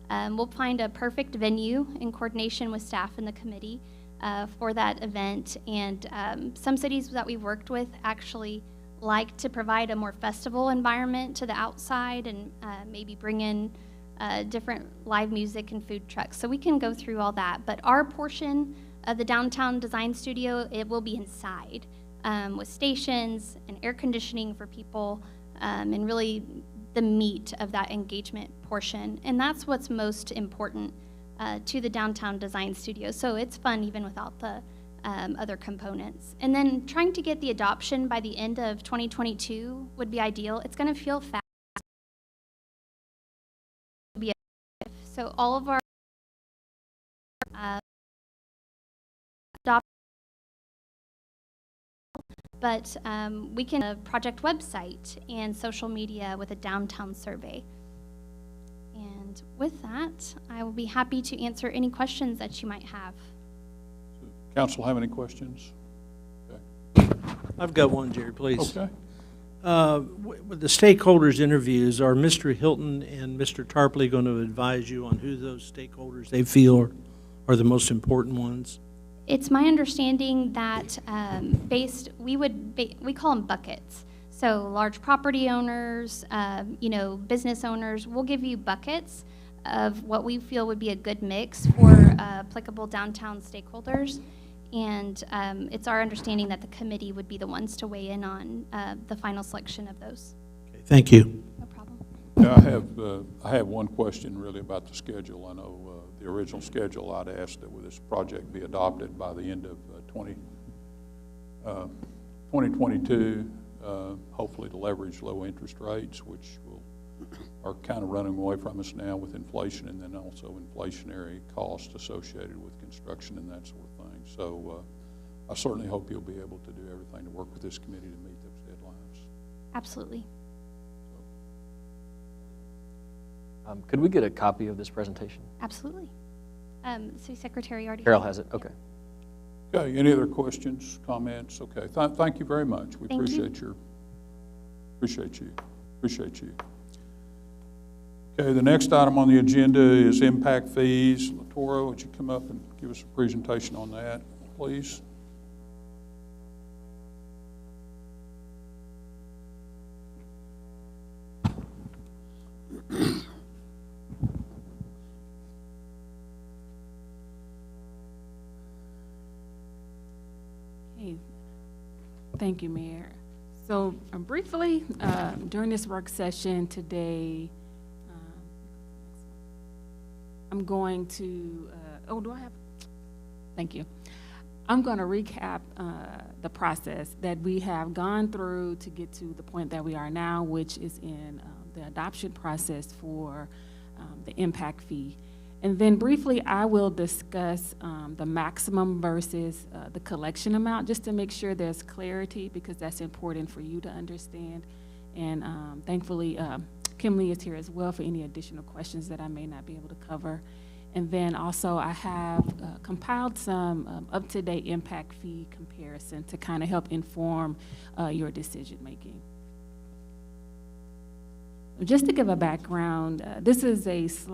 We'll find a perfect venue in coordination with staff and the committee for that event. And some cities that we've worked with actually like to provide a more festival environment to the outside and maybe bring in different live music and food trucks. So we can go through all that. But our portion of the Downtown Design Studio, it will be inside with stations and air conditioning for people and really the meat of that engagement portion. And that's what's most important to the Downtown Design Studio. So it's fun even without the other components. And then trying to get the adoption by the end of 2022 would be ideal. It's going to feel fast. So all of our adopt, but we can a project website and social media with a downtown survey. And with that, I will be happy to answer any questions that you might have. Council have any questions? Okay. I've got one, Jerry, please. Okay. With the stakeholders interviews, are Mr. Hilton and Mr. Tarpley going to advise you on who those stakeholders they feel are the most important ones? It's my understanding that we call them buckets. So large property owners, business owners, we'll give you buckets of what we feel would be a good mix for applicable downtown stakeholders. And it's our understanding that the committee would be the ones to weigh in on the final selection of those. Okay, thank you. No problem. Yeah, I have one question really about the schedule. I know the original schedule, I'd asked that this project be adopted by the end of 2022, hopefully to leverage low interest rates, which are kind of running away from us now with inflation, and then also inflationary costs associated with construction and that sort of thing. So I certainly hope you'll be able to do everything to work with this committee to meet those deadlines. Absolutely. Could we get a copy of this presentation? Absolutely. City Secretary already. Carol has it. Okay. Okay. Any other questions, comments? Okay. Thank you very much. We appreciate you. Okay. The next item on the agenda is impact fees. Latoro, would you come up and give us a presentation on that, please? Thank you, Mayor. So briefly, during this work session today, I'm going to, thank you. I'm going to recap the process that we have gone through to get to the point that we are now, which is in the adoption process for the impact fee. And then briefly, I will discuss the maximum versus the collection amount, just to make sure there's clarity, because that's important for you to understand. And thankfully, Kimberly is here as well for any additional questions that I may not be able to cover. And then also, I have compiled some up-to-date impact fee comparison to kind of help inform your decision making. Just to give a background, this is a slide